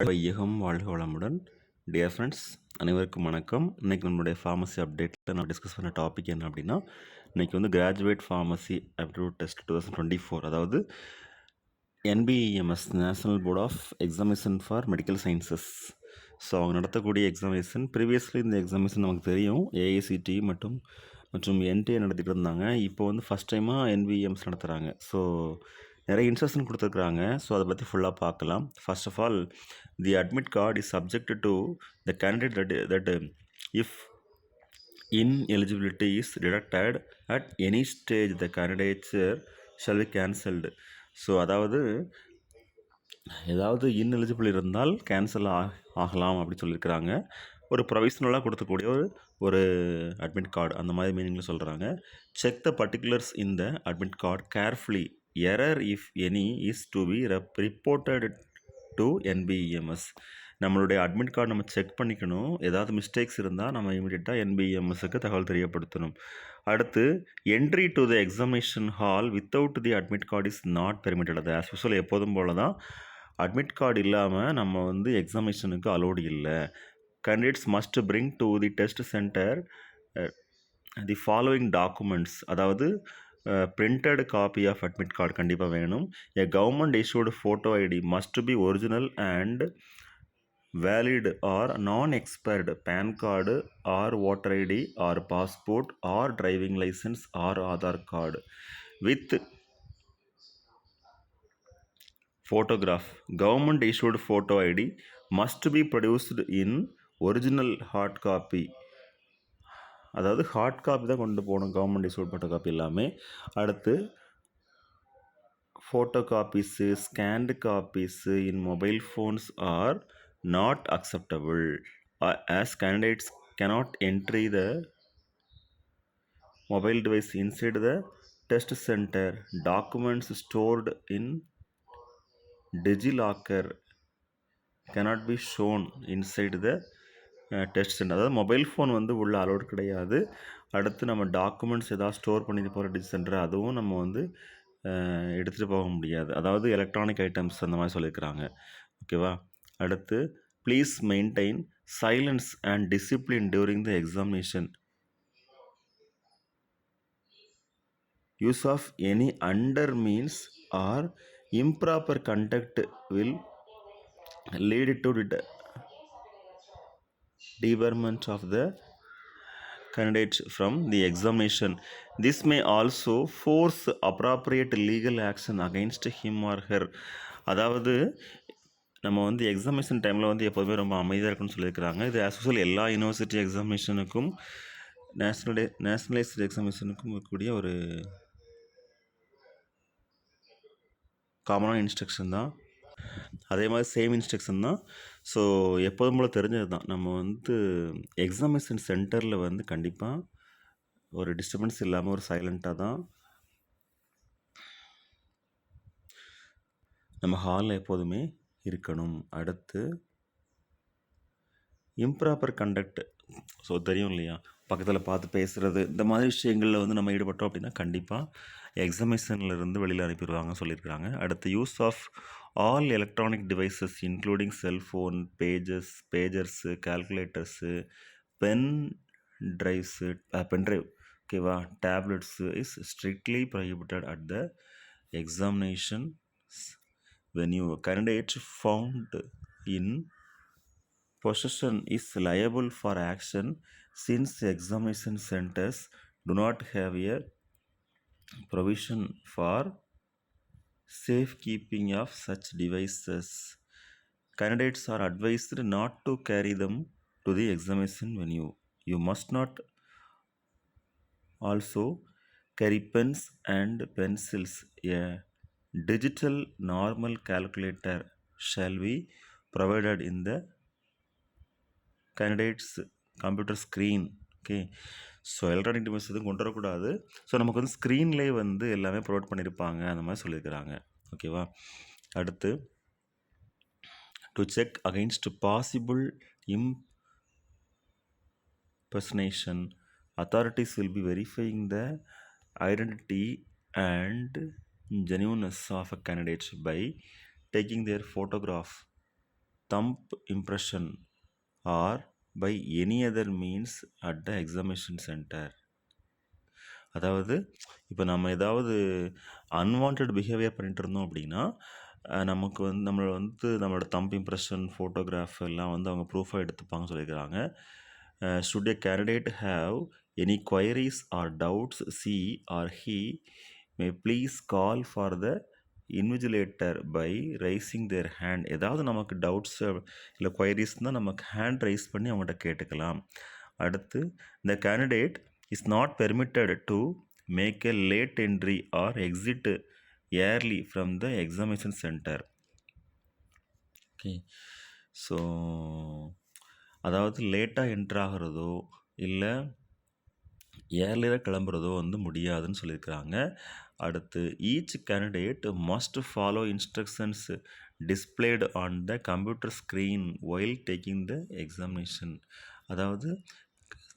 வையகம் வாழ்க வளமுடன். டியர் ஃப்ரெண்ட்ஸ், அனைவருக்கும் வணக்கம். இன்றைக்கி நம்மளுடைய ஃபார்மசி அப்டேட்டில் நான் டிஸ்கஸ் பண்ண டாபிக் என்ன அப்படின்னா, இன்றைக்கி வந்து கிராஜுவேட் ஃபார்மசி ஆப்டிடியூட் டெஸ்ட் 2024, அதாவது NBEMS national board of examination for medical sciences. So அவங்க நடத்தக்கூடிய எக்ஸாமினேஷன், ப்ரீவியஸ்லி இந்த எக்ஸாமினேஷன் நமக்கு தெரியும், AICTE மற்றும் NTA நடத்திட்டு இருந்தாங்க. இப்போ வந்து ஃபஸ்ட் டைமாக NBEMS நடத்துகிறாங்க. ஸோ நிறைய இன்ஸ்ட்ரக்ஷன் கொடுத்துருக்குறாங்க. ஸோ அதை பற்றி ஃபுல்லாக பார்க்கலாம். First of all, the admit card is subject to the candidate that if ineligibility is deducted at any stage the candidature shall be cancelled. So அதாவது ஏதாவது ineligible இருந்தால் கேன்சல் ஆகலாம் அப்படின்னு சொல்லியிருக்கிறாங்க. ஒரு ப்ரொவிஷ்னலாக கொடுக்கக்கூடிய ஒரு அட்மிட் கார்டு, அந்த மாதிரி மீனிங்கில் சொல்கிறாங்க. Check the particulars in the admit card carefully. Error if any is to be reported to NBEMS. நம்மளுடைய அட்மிட் கார்டு நம்ம செக் பண்ணிக்கணும். ஏதாவது மிஸ்டேக்ஸ் இருந்தால் நம்ம இமீடியட்டாக NBEMSக்கு தகவல் தெரியப்படுத்தணும். அடுத்து, entry to the examination hall without the admit card is not permitted. அது ஆஸ் யூஸ்வல் எப்போதும் போல தான், அட்மிட் கார்டு இல்லாமல் நம்ம வந்து எக்ஸாமினேஷனுக்கு அலோடு இல்லை. Candidates must bring to the test center the following documents. அதாவது printed copy of admit card கண்டிப்பாக வேணும். A government issued photo ID must be original and valid or non-expired PAN card or voter ID or passport or driving license or Aadhaar card with photograph. Government issued photo ID must be produced in original hard copy. அதாவது hard copy தான் கொண்டு போகணும், government issued photo copy எல்லாமே. அடுத்து, photo copies scanned copies in mobile phones are not acceptable as candidates cannot enter the mobile device inside the test center. Documents stored in DigiLocker cannot be shown inside the test centre. அதாவது mobile phone வந்து உள்ள allowed கிடையாது. அடுத்து, நம்ம documents ஏதாவது store பண்ணிட்டு போகிற டிஜி centre, அதுவும் நம்ம வந்து எடுத்துகிட்டு போக முடியாது. அதாவது எலக்ட்ரானிக் ஐட்டம்ஸ் அந்த மாதிரி சொல்லியிருக்கிறாங்க. ஓகேவா? அடுத்து, please maintain silence and discipline during the examination. Use of any under means or improper conduct will lead to the debarment of the candidate from the examination. This may also force appropriate legal action against him or her. அதாவது நம்ம வந்து examination டைமில் வந்து எப்போதுமே ரொம்ப அமைதியாக இருக்குன்னு சொல்லியிருக்கிறாங்க. இது ஆஸ் யூஸ்வல் எல்லா யூனிவர்சிட்டி எக்ஸாமினேஷனுக்கும் நேஷ்னலைஸ்டு எக்ஸாமினேஷனுக்கும் இருக்கக்கூடிய ஒரு காமனான இன்ஸ்ட்ரக்ஷன் தான். அதே மாதிரி சேம் இன்ஸ்ட்ரக்ஷன் தான். ஸோ எப்போதும் போல் தெரிஞ்சது தான், நம்ம வந்து எக்ஸாமினேஷன் சென்டரில் வந்து கண்டிப்பாக ஒரு டிஸ்டர்பன்ஸ் இல்லாமல் ஒரு சைலண்ட்டாக தான் நம்ம ஹாலில் எப்போதுமே இருக்கணும். அடுத்து, இம்ப்ராப்பர் கண்டக்ட். ஸோ தெரியும் இல்லையா, பக்கத்தில் பார்த்து பேசுகிறது, இந்த மாதிரி விஷயங்களில் வந்து நம்ம ஈடுபட்டோம் அப்படின்னா கண்டிப்பாக எக்ஸாமினேஷன்லேருந்து வெளியில் அனுப்பிடுவாங்கன்னு சொல்லியிருக்கிறாங்க. அடுத்து, use of all electronic devices including cellphone, pagers, calculators, pen drive, ஓகேவா, tablets is strictly prohibited at the examination venue. Candidate found in possession is liable for action since examination centers do not have a provision for safekeeping of such devices. Candidates are advised not to carry them to the examination venue. You must not also carry pens and pencils. A digital normal calculator shall be provided in the candidate's computer screen. Okay, so electronic device எதுவும் கொண்டு வரக்கூடாது. So நமக்கு வந்து ஸ்க்ரீன்லேயே வந்து எல்லாமே provide பண்ணியிருப்பாங்க, அந்த மாதிரி சொல்லியிருக்கிறாங்க. ஓகேவா? அடுத்து, to check against possible impersonation, authorities will be verifying the identity and genuineness of a candidate by taking their photograph thumb impression or by any other means at the examination center. அதாவது இப்போ நம்ம ஏதாவது unwanted behaviour பண்ணிட்டு இருந்தோம் அப்படின்னா நமக்கு வந்து நம்மளோட தம்ப் இம்ப்ரெஷன் ஃபோட்டோகிராஃப் எல்லாம் வந்து அவங்க ப்ரூஃபாக எடுத்துப்பாங்கன்னு சொல்லியிருக்கிறாங்க. Should a candidate have any queries or doubts she or he may please call for the invigilator by raising their hand. ஏதாவது நமக்கு டவுட்ஸ் இல்லை குவைரிஸ்னால் நமக்கு ஹேண்ட் ரைஸ் பண்ணி அவங்கள்ட்ட கேட்டுக்கலாம். அடுத்து the candidate is not permitted to make a late entry or exit early from the examination center. Okay, so அதாவது லேட்டாக என்ட்ரு ஆகிறதோ இல்லை ஏர்லியராக கிளம்புறதோ வந்து முடியாதுன்னு சொல்லியிருக்கிறாங்க. அடுத்து each candidate must follow instructions displayed on the computer screen while taking the examination. அதாவது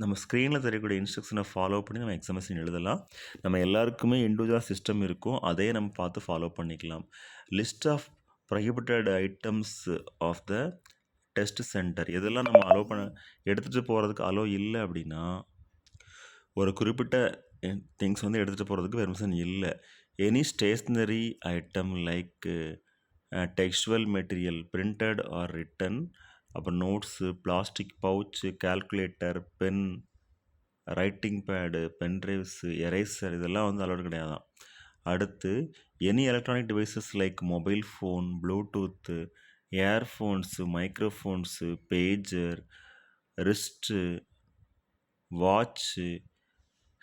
நம்ம ஸ்க்ரீனில் தெரியக்கூடிய இன்ஸ்ட்ரக்ஷனை ஃபாலோ பண்ணி நம்ம எக்ஸாமினேஷன் எழுதலாம். நம்ம எல்லாருக்குமே இண்டிவிஜுவல் சிஸ்டம் இருக்கும், அதே நம்ம பார்த்து ஃபாலோ பண்ணிக்கலாம். List of prohibited items of the test centre. எதெல்லாம் நம்ம அலோவ் பண்ண எடுத்துகிட்டு போகிறதுக்கு அலோவ் இல்லை அப்படின்னா ஒரு குறிப்பிட்ட திங்ஸ் வந்து எடுத்துகிட்டு போகிறதுக்கு பெர்மிஷன் இல்லை. Any stationery item like textual material printed or written, அப்புறம் notes, plastic pouch, calculator, pen, writing pad, pendrives, eraser இதெல்லாம் வந்து அலோடு கிடையாதான். அடுத்து any electronic devices like mobile phone, Bluetooth, earphones, microphones, pager, wrist watch,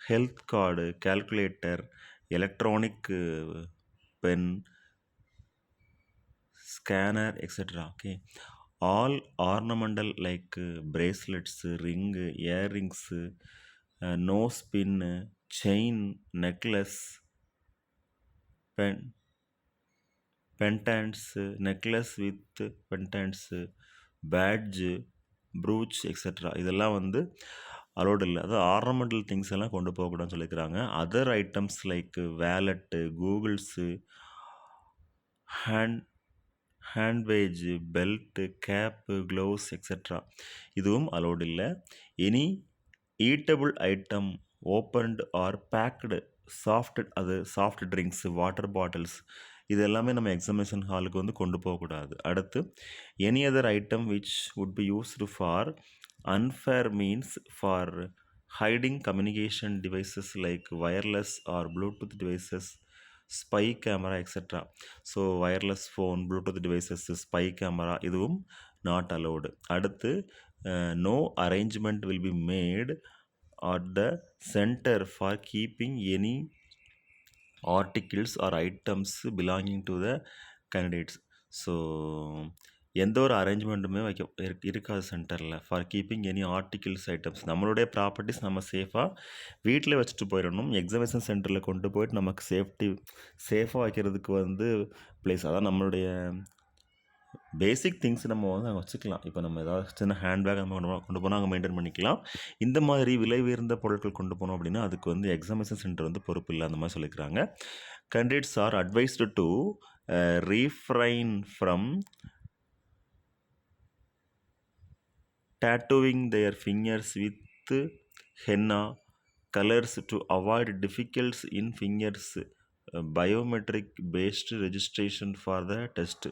health card, calculator, electronic pen, scanner etcetera. Okay, all ornamental like bracelets, ring, earrings, nose pin, chain, necklace, pendants, necklace with pendants, badge, brooch etcetera இதெல்லாம் வந்து allowed இல்லை. அதாவது ornamental things எல்லாம் கொண்டு போகக்கூடாதுன்னு சொல்லியிருக்கிறாங்க. Other items like wallet, goggles, handbag, belt, cap, gloves etcetera இதுவும் allowed இல்லை. Any eatable item opened or packed soft drinks, water bottles இது எல்லாமே நம்ம எக்ஸாமினேஷன் ஹாலுக்கு வந்து கொண்டு போகக்கூடாது. அடுத்து any other item which would be used for unfair means for hiding communication devices like wireless or Bluetooth devices, spy camera etc. So wireless phone, Bluetooth devices, spy camera இதுவும் not allowed. அடுத்து no arrangement will be made at the center for keeping any articles or items belonging to the candidates. So எந்த ஒரு அரேஞ்ச்மெண்ட்டுமே இருக்காது சென்டரில் for keeping any articles items. நம்மளுடைய properties நம்ம சேஃபாக வீட்டில் வச்சுட்டு போயிடணும். எக்ஸாமினேஷன் சென்டரில் கொண்டு போயிட்டு நமக்கு சேஃபாக வைக்கிறதுக்கு வந்து பிளேஸ், அதான் நம்மளுடைய பேசிக் திங்ஸ் நம்ம வந்து அங்கே வச்சுக்கலாம். இப்போ நம்ம ஏதாவது சின்ன ஹேண்ட்பேக் நம்ம கொண்டு போனால் அங்கே மெயின்டைன் பண்ணிக்கலாம். இந்த மாதிரி விலை உயர்ந்த பொருட்கள் கொண்டு போனோம் அப்படின்னா அதுக்கு வந்து எக்ஸாமினேஷன் சென்டர் வந்து பொறுப்பு இல்லை, அந்த மாதிரி சொல்லியிருக்கிறாங்க. Candidates R advised to refrain from tattooing their fingers with henna colors to avoid difficulties in fingers biometric based registration for the test.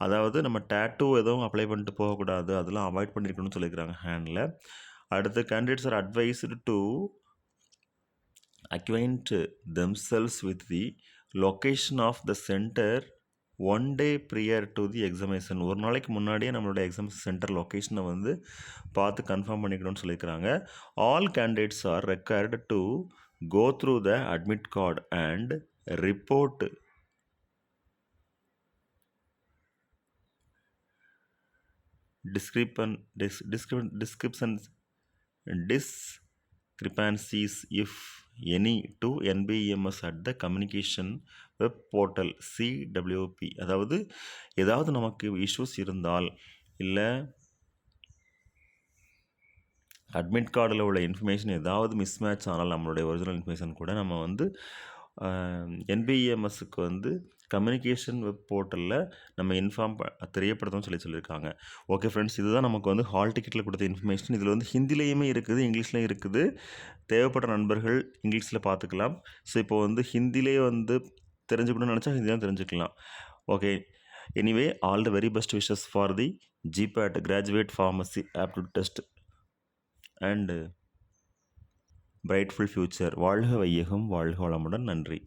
அதாவது நம்ம டேட்டூ எதுவும் அப்ளை பண்ணிட்டு போகக்கூடாது, அதெல்லாம் அவாய்ட் பண்ணியிருக்கணும்னு சொல்லியிருக்கிறாங்க ஹேண்டில். அடுத்து candidates R advised to acquaint themselves with the location of the center one day prior to the examination. ஒரு நாளைக்கு முன்னாடியே நம்மளோட எக்ஸாமினேஷன் சென்டர் லொக்கேஷனை வந்து பார்த்து கன்ஃபார்ம் பண்ணிக்கணும்னு சொல்லியிருக்கிறாங்க. All candidates are required to go through the admit card and report discrepancies if any to NBMS at the communication web portal CWP. அதாவது ஏதாவது நமக்கு இஷ்யூஸ் இருந்தால் இல்லை அட்மிட் கார்டில் உள்ள இன்ஃபர்மேஷன் ஏதாவது மிஸ்மேட்ச் ஆனால் நம்மளுடைய ஒரிஜினல் இன்ஃபர்மேஷன் கூட நம்ம வந்து NBMSக்கு வந்து கம்யூனிகேஷன் வெப் போர்ட்டலில் நம்ம தெரியப்படுத்தணும்னு சொல்லியிருக்காங்க. ஓகே ஃப்ரெண்ட்ஸ், இதுதான் நமக்கு வந்து ஹால் டிக்கெட்டில் கொடுத்த இன்ஃபர்மேஷன். இதில் வந்து ஹிந்திலேயுமே இருக்குது, இங்கிலீஷ்லேயும் இருக்குது. தேவைப்பட்ட நண்பர்கள் இங்கிலீஷில் பார்த்துக்கலாம். ஸோ இப்போ வந்து ஹிந்திலே வந்து தெரிஞ்சுக்கணும்னு நினச்சா ஹிந்தியாக தெரிஞ்சுக்கலாம். Okay, anyway all the very best wishes for the GPAT graduate pharmacy aptitude test and brightful future. வாழ்க வையகம், வாழ்க வளமுடன். நன்றி.